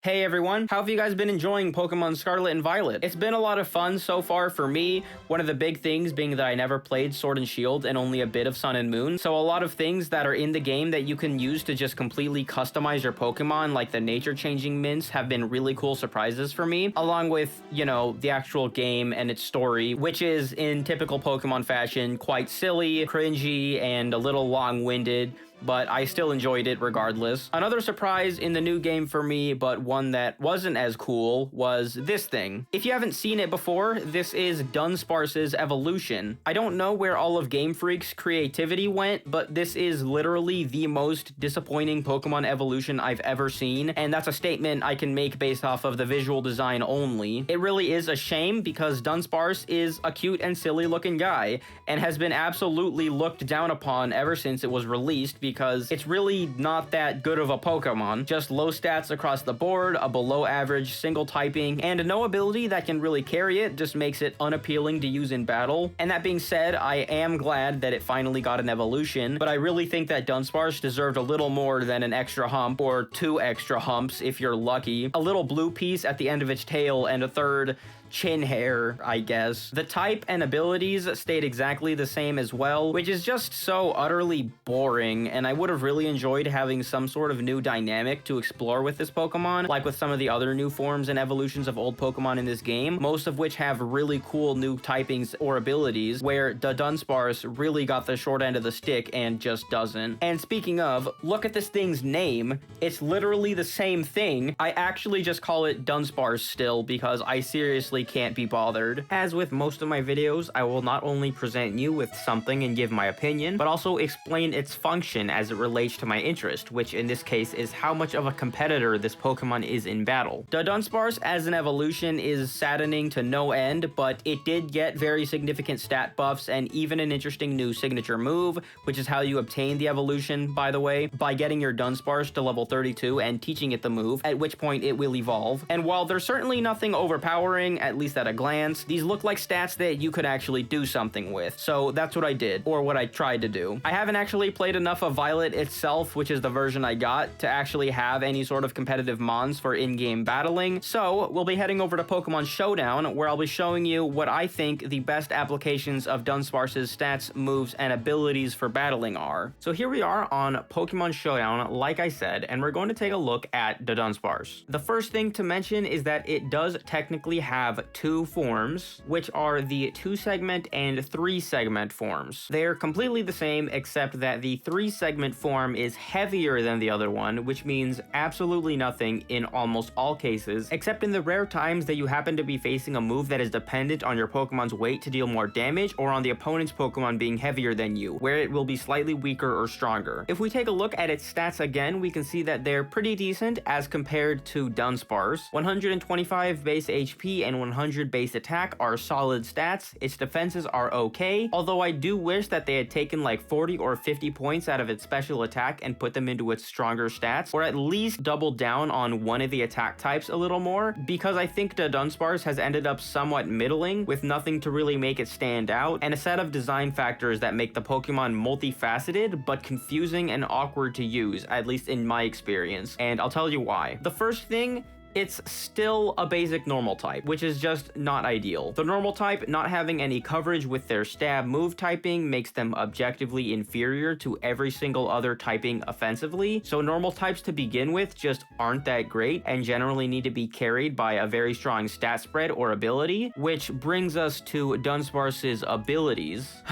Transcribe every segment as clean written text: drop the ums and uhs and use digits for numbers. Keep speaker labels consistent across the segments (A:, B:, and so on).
A: Hey everyone, how have you guys been enjoying Pokemon Scarlet and Violet? It's been a lot of fun so far for me, one of the big things being that I never played Sword and Shield and only a bit of Sun and Moon, so a lot of things that are in the game that you can use to just completely customize your Pokemon, like the nature-changing mints, have been really cool surprises for me, along with, the actual game and its story, which is, in typical Pokemon fashion, quite silly, cringy, and a little long-winded, but I still enjoyed it regardless. Another surprise in the new game for me, but one that wasn't as cool, was this thing. If you haven't seen it before, this is Dunsparce's evolution. I don't know where all of Game Freak's creativity went, but this is literally the most disappointing Pokemon evolution I've ever seen, and that's a statement I can make based off of the visual design only. It really is a shame because Dunsparce is a cute and silly looking guy, and has been absolutely looked down upon ever since it was released because it's really not that good of a Pokemon. Just low stats across the board, a below average single typing, and no ability that can really carry it just makes it unappealing to use in battle. And that being said, I am glad that it finally got an evolution, but I really think that Dunsparce deserved a little more than an extra hump, or 2 extra humps if you're lucky, a little blue piece at the end of its tail, and a third chin hair, I guess. The type and abilities stayed exactly the same as well, which is just so utterly boring, and I would have really enjoyed having some sort of new dynamic to explore with this Pokemon, like with some of the other new forms and evolutions of old Pokemon in this game, most of which have really cool new typings or abilities, where the Dunsparce really got the short end of the stick and just doesn't. And speaking of, look at this thing's name. It's literally the same thing. I actually just call it Dunsparce still because I seriously can't be bothered. As with most of my videos, I will not only present you with something and give my opinion, but also explain its function as it relates to my interest, which in this case is how much of a competitor this Pokemon is in battle. The Dunsparce as an evolution is saddening to no end, but it did get very significant stat buffs and even an interesting new signature move, which is how you obtain the evolution, by the way, by getting your Dunsparce to level 32 and teaching it the move, at which point it will evolve. And while there's certainly nothing overpowering, at least at a glance, these look like stats that you could actually do something with. So that's what I did, or what I tried to do. I haven't actually played enough of Violet itself, which is the version I got, to actually have any sort of competitive mons for in-game battling. So we'll be heading over to Pokemon Showdown, where I'll be showing you what I think the best applications of Dunsparce's stats, moves, and abilities for battling are. So here we are on Pokemon Showdown, like I said, and we're going to take a look at the Dunsparce. The first thing to mention is that it does technically have 2 forms, which are the 2-segment and 3-segment forms. They're completely the same, except that the 3-segment form is heavier than the other one, which means absolutely nothing in almost all cases, except in the rare times that you happen to be facing a move that is dependent on your Pokemon's weight to deal more damage, or on the opponent's Pokemon being heavier than you, where it will be slightly weaker or stronger. If we take a look at its stats again, we can see that they're pretty decent as compared to Dunsparce. 125 base HP and 100 base attack are solid stats. Its defenses are okay, although I do wish that they had taken like 40 or 50 points out of its special attack and put them into its stronger stats, or at least doubled down on one of the attack types a little more, because I think the Dunsparce has ended up somewhat middling, with nothing to really make it stand out, and a set of design factors that make the Pokemon multifaceted, but confusing and awkward to use, at least in my experience, and I'll tell you why. The first thing, it's still a basic normal type, which is just not ideal. The normal type not having any coverage with their stab move typing makes them objectively inferior to every single other typing offensively, so normal types to begin with just aren't that great and generally need to be carried by a very strong stat spread or ability, which brings us to Dunsparce's abilities.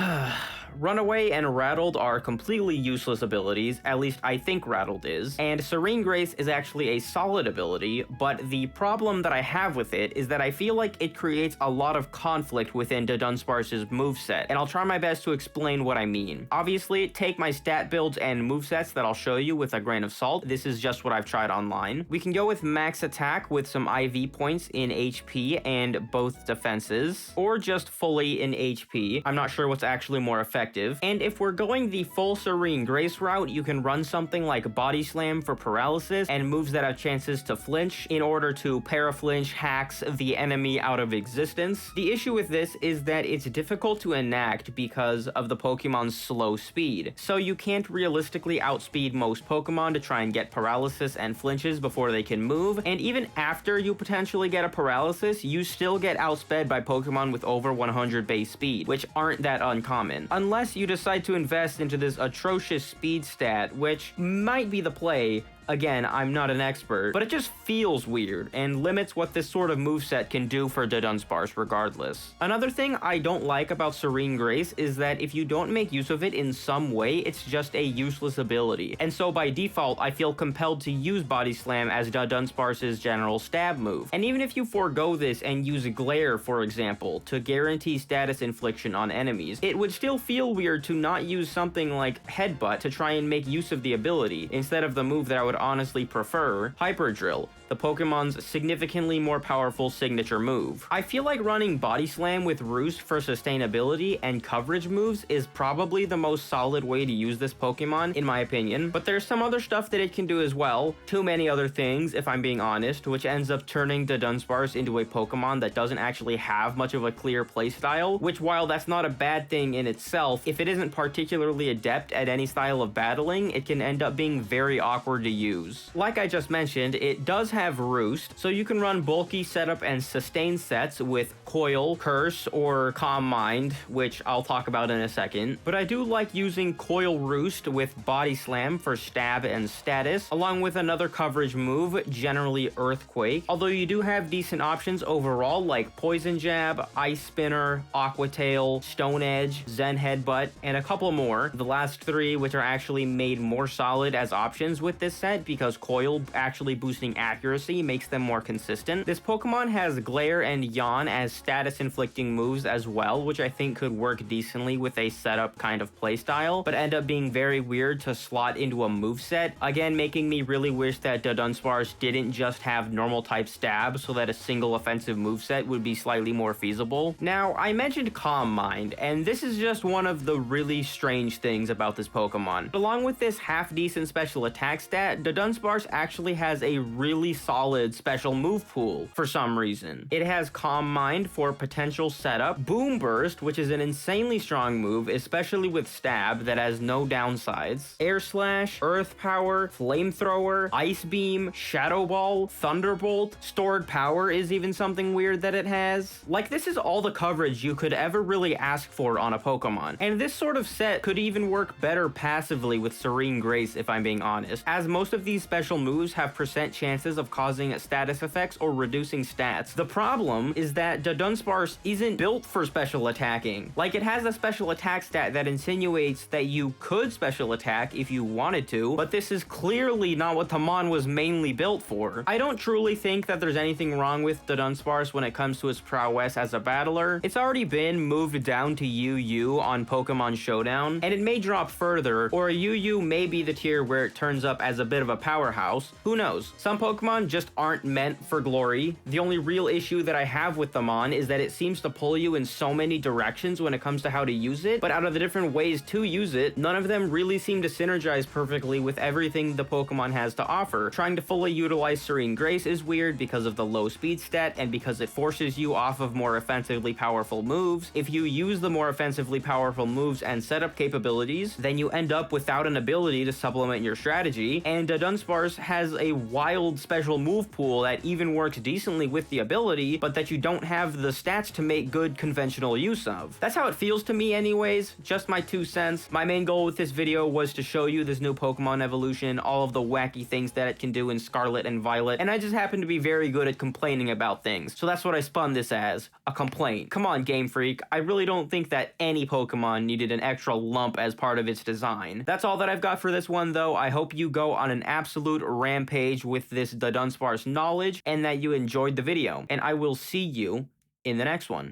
A: Runaway and Rattled are completely useless abilities, at least I think Rattled is, and Serene Grace is actually a solid ability, but the problem that I have with it is that I feel like it creates a lot of conflict within the Dunsparce's moveset, and I'll try my best to explain what I mean. Obviously, take my stat builds and movesets that I'll show you with a grain of salt. This is just what I've tried online. We can go with max attack with some IV points in HP and both defenses, or just fully in HP. I'm not sure what's actually more effective effective. And if we're going the full Serene Grace route, you can run something like Body Slam for paralysis and moves that have chances to flinch in order to paraflinch hacks the enemy out of existence. The issue with this is that it's difficult to enact because of the Pokemon's slow speed. So you can't realistically outspeed most Pokemon to try and get paralysis and flinches before they can move, and even after you potentially get a paralysis, you still get outsped by Pokemon with over 100 base speed, which aren't that uncommon. Unless you decide to invest into this atrocious speed stat, which might be the play. Again, I'm not an expert, but it just feels weird and limits what this sort of moveset can do for the Dunsparce regardless. Another thing I don't like about Serene Grace is that if you don't make use of it in some way, it's just a useless ability. And so by default, I feel compelled to use Body Slam as the Dunsparce's general stab move. And even if you forego this and use Glare, for example, to guarantee status infliction on enemies, it would still feel weird to not use something like Headbutt to try and make use of the ability, instead of the move that I would honestly prefer, Hyper Drill, the Pokemon's significantly more powerful signature move. I feel like running Body Slam with Roost for sustainability and coverage moves is probably the most solid way to use this Pokemon, in my opinion, but there's some other stuff that it can do as well. Too many other things, if I'm being honest, which ends up turning the Dunsparce into a Pokemon that doesn't actually have much of a clear playstyle, which, while that's not a bad thing in itself, if it isn't particularly adept at any style of battling, it can end up being very awkward to use. Like I just mentioned, it does have Roost, so you can run bulky setup and sustain sets with Coil, Curse, or Calm Mind, which I'll talk about in a second. But I do like using Coil Roost with Body Slam for stab and status, along with another coverage move, generally Earthquake, although you do have decent options overall like Poison Jab, Ice Spinner, Aqua Tail, Stone Edge, Zen Headbutt, and a couple more. The last three which are actually made more solid as options with this set because Coil actually boosting accuracy makes them more consistent. This Pokemon has Glare and Yawn as status inflicting moves as well, which I think could work decently with a setup kind of playstyle, but end up being very weird to slot into a moveset, again making me really wish that the Dunsparce didn't just have normal type stab so that a single offensive moveset would be slightly more feasible. Now, I mentioned Calm Mind, and this is just one of the really strange things about this Pokemon. Along with this half-decent special attack stat, the Dunsparce actually has a really solid special move pool for some reason. It has Calm Mind for potential setup, Boom Burst, which is an insanely strong move, especially with stab that has no downsides, Air Slash, Earth Power, Flamethrower, Ice Beam, Shadow Ball, Thunderbolt, Stored Power is even something weird that it has. Like, this is all the coverage you could ever really ask for on a Pokemon. And this sort of set could even work better passively with Serene Grace, if I'm being honest, as most of these special moves have percent chances of causing status effects or reducing stats. The problem is that the Dunsparce isn't built for special attacking. Like, it has a special attack stat that insinuates that you could special attack if you wanted to, but this is clearly not what the Mon was mainly built for. I don't truly think that there's anything wrong with the Dunsparce when it comes to its prowess as a battler. It's already been moved down to UU on Pokemon Showdown, and it may drop further, or a UU may be the tier where it turns up as a bit of a powerhouse. Who knows? Some Pokemon just aren't meant for glory. The only real issue that I have with the Mon is that it seems to pull you in so many directions when it comes to how to use it, but out of the different ways to use it, none of them really seem to synergize perfectly with everything the Pokemon has to offer. Trying to fully utilize Serene Grace is weird because of the low speed stat and because it forces you off of more offensively powerful moves. If you use the more offensively powerful moves and setup capabilities, then you end up without an ability to supplement your strategy, and Dunsparce has a wild special move pool that even works decently with the ability, but that you don't have the stats to make good conventional use of. That's how it feels to me anyways, just my 2 cents. My main goal with this video was to show you this new Pokemon evolution, all of the wacky things that it can do in Scarlet and Violet, and I just happen to be very good at complaining about things, so that's what I spun this as, a complaint. Come on, Game Freak, I really don't think that any Pokemon needed an extra lump as part of its design. That's all that I've got for this one though. I hope you go on an absolute rampage with the Dunsparce knowledge, and that you enjoyed the video, and I will see you in the next one.